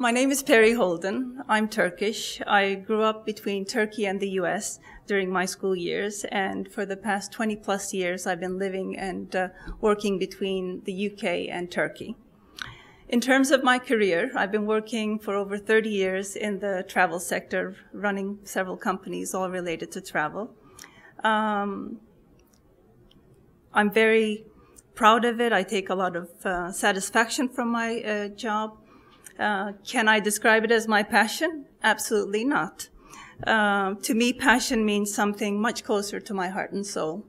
My name is Peri Holden. I'm Turkish. I grew up between Turkey and the US during my school years, and for the past 20 plus years I've been living and working between the UK and Turkey. In terms of my career, I've been working for over 30 years in the travel sector, running several companies all related to travel. I'm very proud of it. I take a lot of satisfaction from my job. Can I describe it as my passion? Absolutely not. To me, passion means something much closer to my heart and soul.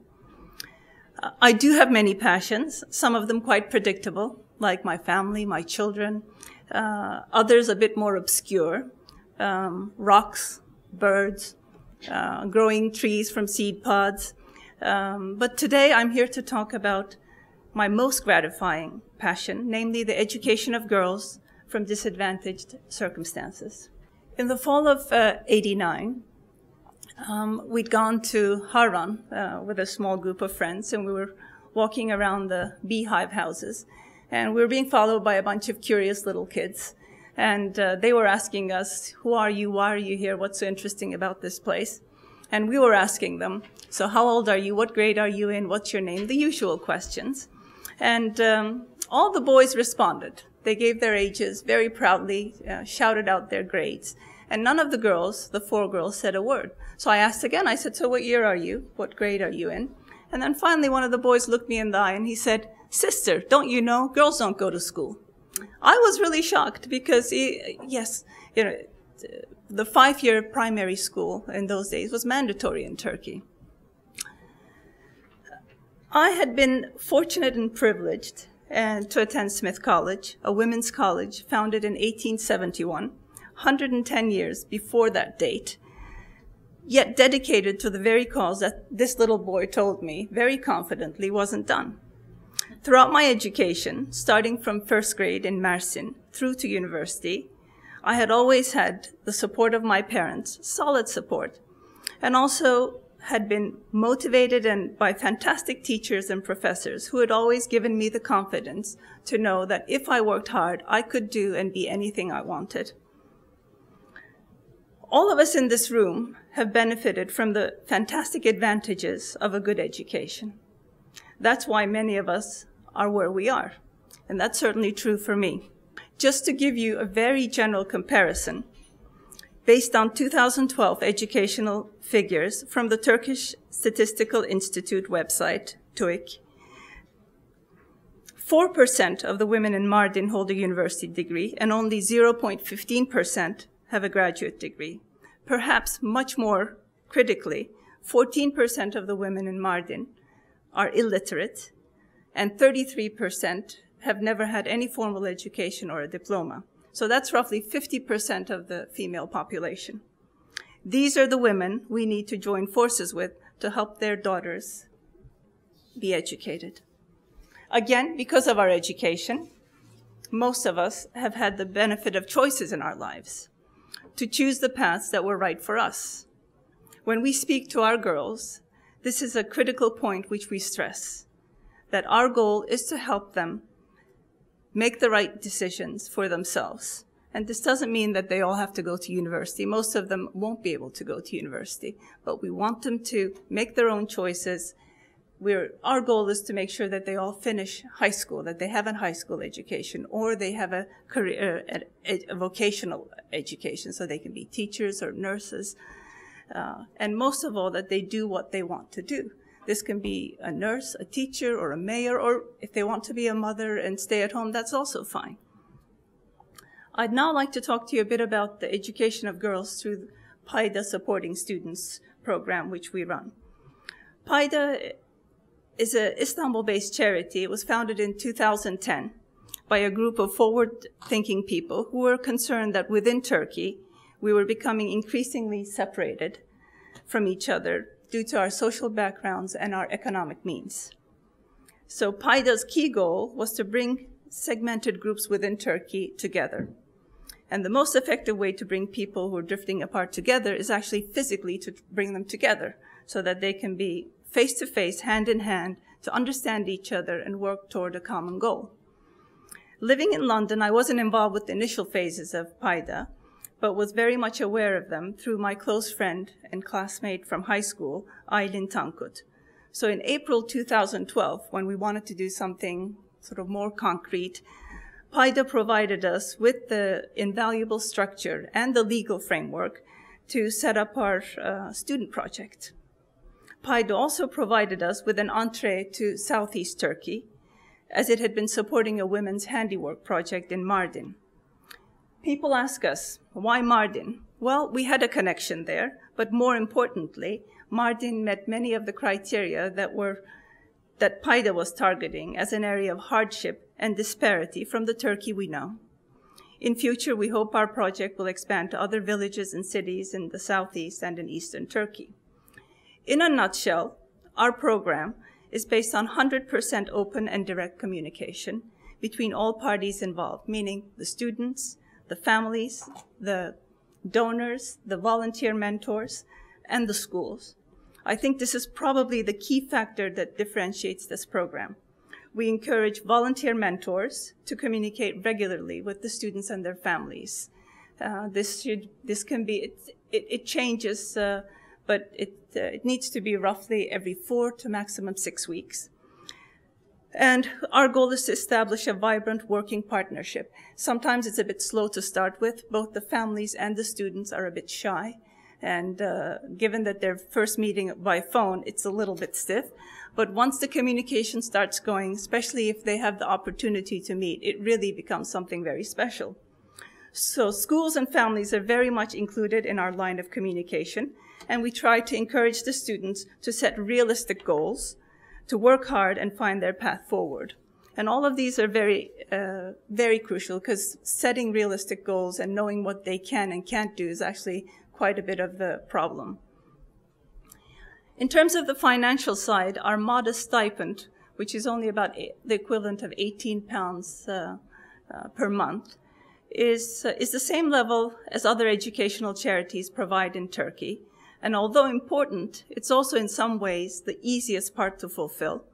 I do have many passions, some of them quite predictable, like my family, my children, others a bit more obscure, rocks, birds, growing trees from seed pods. But today I'm here to talk about my most gratifying passion, namely the education of girls from disadvantaged circumstances. In the fall of '89, we'd gone to Harran with a small group of friends, and we were walking around the beehive houses, and we were being followed by a bunch of curious little kids. And they were asking us, who are you? Why are you here? What's so interesting about this place? And we were asking them, so how old are you? What grade are you in? What's your name? The usual questions. And all the boys responded. They gave their ages very proudly, shouted out their grades. And none of the girls, the 4 girls, said a word. So I asked again, I said, so what year are you? What grade are you in? And then finally one of the boys looked me in the eye and he said, sister, don't you know, girls don't go to school. I was really shocked because, yes, you know, the 5-year primary school in those days was mandatory in Turkey. I had been fortunate and privileged to attend Smith College, a women's college founded in 1871, 110 years before that date, yet dedicated to the very cause that this little boy told me very confidently wasn't done. Throughout my education, starting from first grade in Mersin through to university, I had always had the support of my parents, solid support, and also had been motivated and by fantastic teachers and professors who had always given me the confidence to know that if I worked hard, I could do and be anything I wanted. All of us in this room have benefited from the fantastic advantages of a good education. That's why many of us are where we are, and that's certainly true for me. Just to give you a very general comparison, based on 2012 educational figures from the Turkish Statistical Institute website, TÜİK, 4% of the women in Mardin hold a university degree, and only 0.15% have a graduate degree. Perhaps much more critically, 14% of the women in Mardin are illiterate, and 33% have never had any formal education or a diploma. So that's roughly 50% of the female population. These are the women we need to join forces with to help their daughters be educated. Again, because of our education, most of us have had the benefit of choices in our lives to choose the paths that were right for us. When we speak to our girls, this is a critical point which we stress, that our goal is to help them make the right decisions for themselves. And this doesn't mean that they all have to go to university. Most of them won't be able to go to university, but we want them to make their own choices. Our goal is to make sure that they all finish high school, that they have a high school education, or they have a career, a vocational education, so they can be teachers or nurses. And most of all, that they do what they want to do. This can be a nurse, a teacher, or a mayor, or if they want to be a mother and stay at home, that's also fine. I'd now like to talk to you a bit about the education of girls through the Payda Supporting Students program, which we run. Payda is an Istanbul-based charity. It was founded in 2010 by a group of forward-thinking people who were concerned that within Turkey, we were becoming increasingly separated from each other due to our social backgrounds and our economic means. So Payda's key goal was to bring segmented groups within Turkey together. And the most effective way to bring people who are drifting apart together is actually physically to bring them together so that they can be face-to-face, hand-in-hand, to understand each other and work toward a common goal. Living in London, I wasn't involved with the initial phases of Payda, but was very much aware of them through my close friend and classmate from high school, Aylin Tankut. So in April 2012, when we wanted to do something sort of more concrete, Payda provided us with the invaluable structure and the legal framework to set up our student project. Payda also provided us with an entree to Southeast Turkey, as it had been supporting a women's handiwork project in Mardin. People ask us, why Mardin? Well, we had a connection there, but more importantly, Mardin met many of the criteria that Payda was targeting as an area of hardship and disparity from the Turkey we know. In future, we hope our project will expand to other villages and cities in the southeast and in eastern Turkey. In a nutshell, our program is based on 100% open and direct communication between all parties involved, meaning the students, the families, the donors, the volunteer mentors, and the schools. I think this is probably the key factor that differentiates this program. We encourage volunteer mentors to communicate regularly with the students and their families. This can be, it changes, but it needs to be roughly every 4 to maximum 6 weeks. And our goal is to establish a vibrant working partnership. Sometimes it's a bit slow to start with. Both the families and the students are a bit shy. And given that they're first meeting by phone, it's a little bit stiff. But once the communication starts going, especially if they have the opportunity to meet, it really becomes something very special. So schools and families are very much included in our line of communication. And we try to encourage the students to set realistic goals, to work hard and find their path forward. And all of these are very, very crucial, because setting realistic goals and knowing what they can and can't do is actually quite a bit of the problem. In terms of the financial side, our modest stipend, which is only about the equivalent of £18 per month, is the same level as other educational charities provide in Turkey. And although important, it's also in some ways the easiest part to fulfill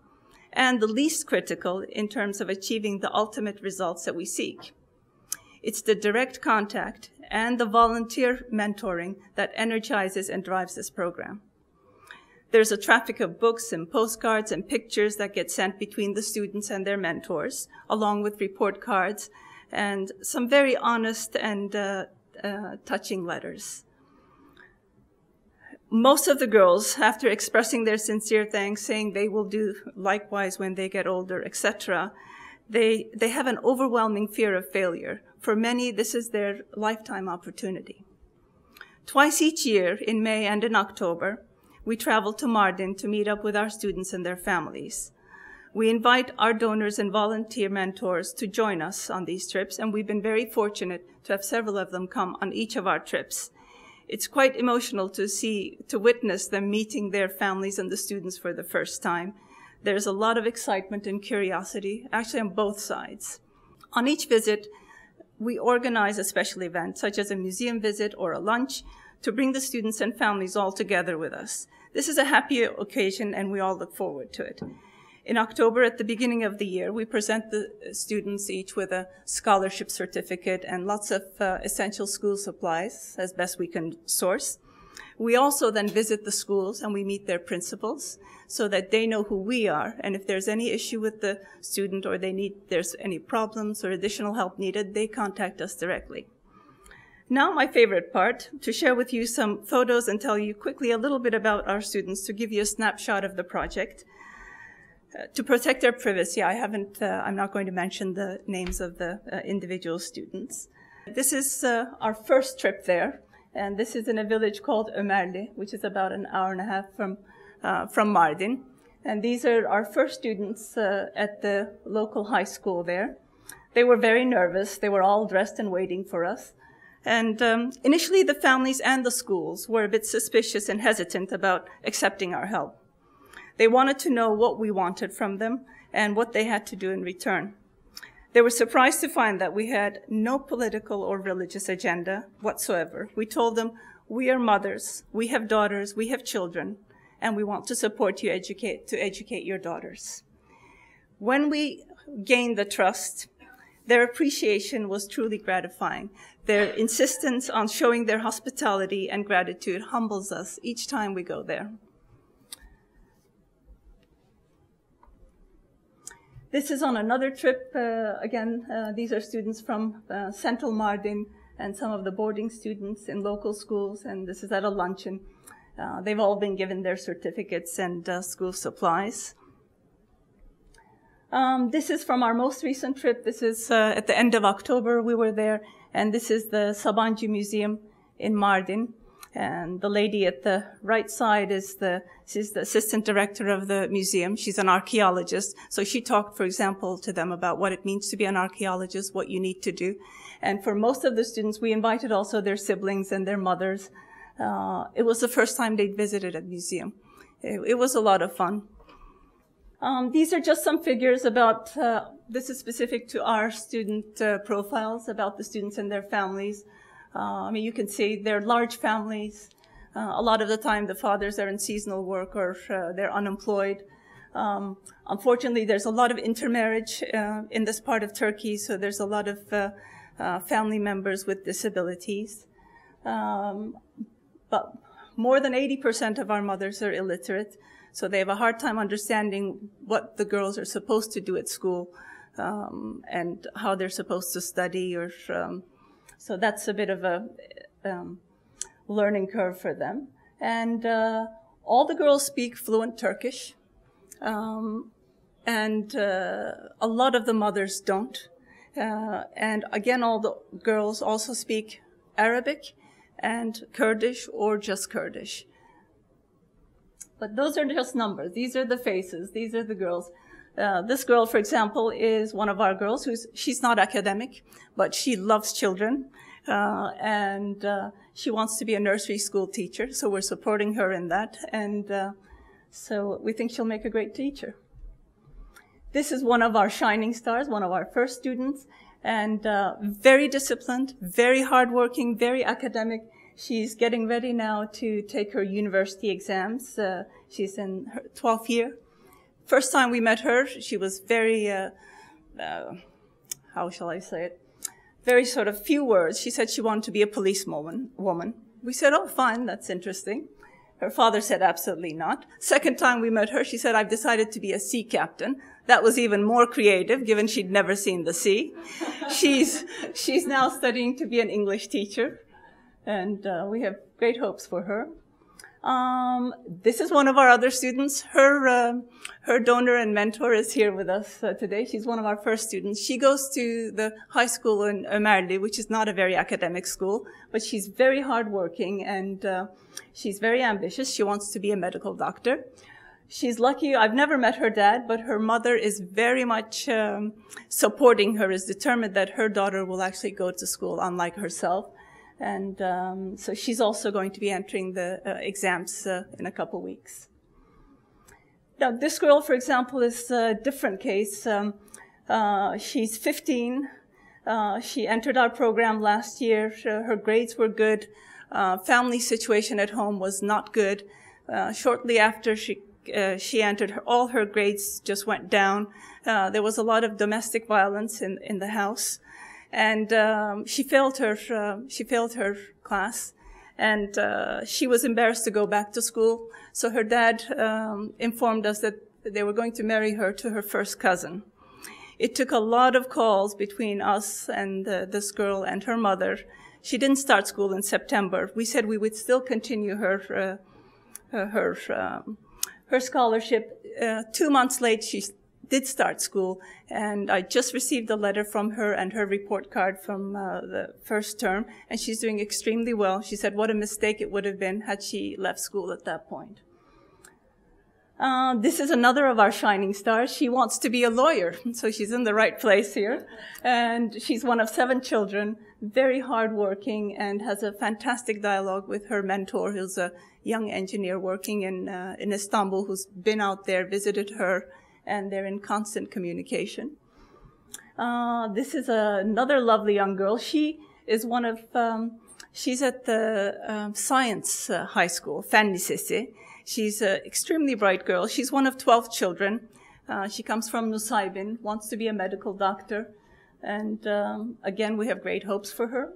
and the least critical in terms of achieving the ultimate results that we seek. It's the direct contact and the volunteer mentoring that energizes and drives this program. There's a traffic of books and postcards and pictures that get sent between the students and their mentors, along with report cards and some very honest and touching letters. Most of the girls, after expressing their sincere thanks, saying they will do likewise when they get older, etc., they have an overwhelming fear of failure. For many, this is their lifetime opportunity. Twice each year, in May and in October, we travel to Mardin to meet up with our students and their families. We invite our donors and volunteer mentors to join us on these trips, and we've been very fortunate to have several of them come on each of our trips. It's quite emotional to witness them meeting their families and the students for the first time. There's a lot of excitement and curiosity, actually on both sides. On each visit, we organize a special event, such as a museum visit or a lunch, to bring the students and families all together with us. This is a happy occasion, and we all look forward to it. In October, at the beginning of the year, we present the students each with a scholarship certificate and lots of essential school supplies as best we can source. We also then visit the schools and we meet their principals so that they know who we are. And if there's any issue with the student or there's any problems or additional help needed, they contact us directly. Now my favorite part, to share with you some photos and tell you quickly a little bit about our students, to give you a snapshot of the project. To protect their privacy, I'm not going to mention the names of the individual students. This is our first trip there, and this is in a village called Ömerli, which is about an hour and a half from Mardin. And these are our first students at the local high school there. They were very nervous. They were all dressed and waiting for us. And initially, the families and the schools were a bit suspicious and hesitant about accepting our help. They wanted to know what we wanted from them and what they had to do in return. They were surprised to find that we had no political or religious agenda whatsoever. We told them, we are mothers, we have daughters, we have children, and we want to support you to educate your daughters. When we gained the trust, Their appreciation was truly gratifying. Their insistence on showing their hospitality and gratitude humbles us each time we go there. This is on another trip. These are students from Central Mardin and some of the boarding students in local schools, and this is at a luncheon. They've all been given their certificates and school supplies. This is from our most recent trip. This is at the end of October we were there, and this is the Sabancı Museum in Mardin. And the lady at the right side she's the assistant director of the museum. She's an archaeologist. So she talked, for example, to them about what it means to be an archaeologist, what you need to do. And for most of the students, we invited also their siblings and their mothers. It was the first time they'd visited a museum. It was a lot of fun. These are just some figures about, this is specific to our student profiles, about the students and their families. You can see they're large families. A lot of the time the fathers are in seasonal work or they're unemployed. Unfortunately, there's a lot of intermarriage in this part of Turkey, so there's a lot of family members with disabilities. But more than 80% of our mothers are illiterate, so they have a hard time understanding what the girls are supposed to do at school and how they're supposed to study. So that's a bit of a learning curve for them. And all the girls speak fluent Turkish, and a lot of the mothers don't. And again, all the girls also speak Arabic and Kurdish or just Kurdish. But those are just numbers. These are the faces. These are the girls. This girl, for example, is one of our girls she's not academic, but she loves children, and she wants to be a nursery school teacher, so we're supporting her in that, and so we think she'll make a great teacher. This is one of our shining stars, one of our first students, and very disciplined, very hardworking, very academic. She's getting ready now to take her university exams. She's in her 12th year. First time we met her, she was very, how shall I say it? Very sort of few words. She said she wanted to be a policewoman. We said, oh, fine, that's interesting. Her father said absolutely not. Second time we met her, she said, I've decided to be a sea captain. That was even more creative, given she'd never seen the sea. She's now studying to be an English teacher, and we have great hopes for her. This is one of our other students. Her donor and mentor is here with us today. She's one of our first students. She goes to the high school in Ömerli, which is not a very academic school, but she's very hardworking and she's very ambitious. She wants to be a medical doctor. She's lucky. I've never met her dad, but her mother is very much supporting her, is determined that her daughter will actually go to school, unlike herself. And so she's also going to be entering the exams in a couple weeks. Now, this girl, for example, is a different case. She's 15. She entered our program last year. Her grades were good. Family situation at home was not good. Shortly after she entered, all her grades just went down. There was a lot of domestic violence in the house. And she failed her class, and she was embarrassed to go back to school. So her dad informed us that they were going to marry her to her first cousin. It took a lot of calls between us and this girl and her mother. She didn't start school in September. We said we would still continue her scholarship. 2 months late, she did start school, and I just received a letter from her and her report card from the first term, and she's doing extremely well. She said what a mistake it would have been had she left school at that point. This is another of our shining stars. She wants to be a lawyer, so she's in the right place here. And she's one of 7 children, very hardworking, and has a fantastic dialogue with her mentor, who's a young engineer working in Istanbul, who's been out there, visited her, and they're in constant communication. This is another lovely young girl. She is one of, she's at the science high school, Fen Lisesi. She's an extremely bright girl. She's one of 12 children. She comes from Nusaybin, wants to be a medical doctor. And again, we have great hopes for her.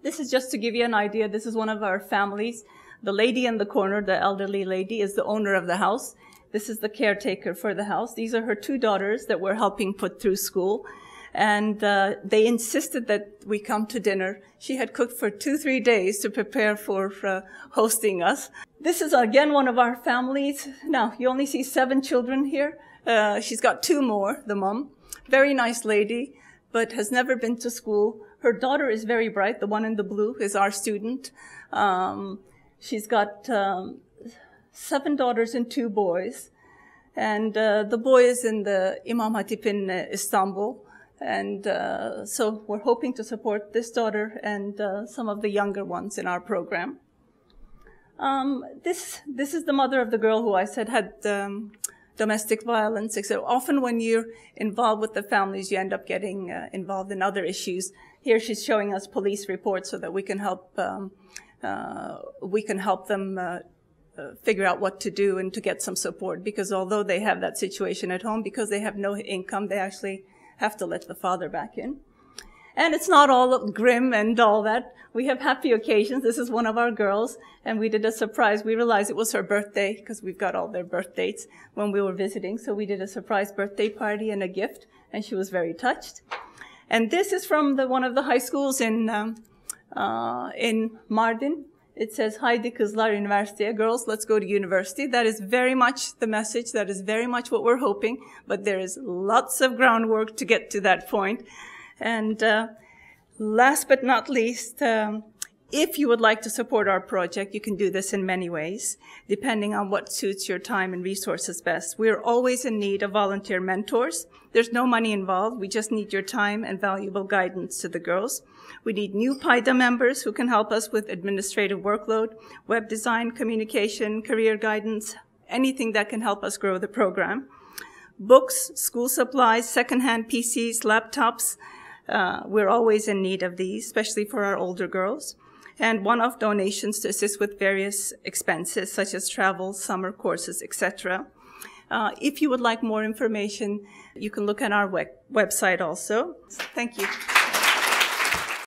This is just to give you an idea. This is one of our families. The lady in the corner, the elderly lady, is the owner of the house. This is the caretaker for the house. These are her 2 daughters that we're helping put through school. And they insisted that we come to dinner. She had cooked for 2-3 days to prepare for hosting us. This is, again, one of our families. Now, you only see 7 children here. She's got 2 more, the mom. Very nice lady, but has never been to school. Her daughter is very bright. The one in the blue is our student. She's got 7 daughters and 2 boys. And the boy is in the Imam Hatip in Istanbul. And so we're hoping to support this daughter and some of the younger ones in our program. This is the mother of the girl who I said had domestic violence. So often when you're involved with the families, you end up getting involved in other issues. Here she's showing us police reports so that we can help them figure out what to do and to get some support. Because although they have that situation at home, because they have no income, they actually have to let the father back in. And it's not all grim and all that. We have happy occasions. This is one of our girls, and we did a surprise. We realized it was her birthday because we've got all their birth dates when we were visiting. So we did a surprise birthday party and a gift, and she was very touched. And this is from one of the high schools in Mardin. It says, "Haydi kızlar üniversiteye." Girls, let's go to university. That is very much the message. That is very much what we're hoping. But there is lots of groundwork to get to that point. And last but not least, if you would like to support our project, you can do this in many ways, depending on what suits your time and resources best. We're always in need of volunteer mentors. There's no money involved. We just need your time and valuable guidance to the girls. We need new Payda members who can help us with administrative workload, web design, communication, career guidance, anything that can help us grow the program. Books, school supplies, secondhand PCs, laptops. We're always in need of these, especially for our older girls. And one-off donations to assist with various expenses, such as travel, summer courses, etc. If you would like more information, you can look at our website also. Thank you.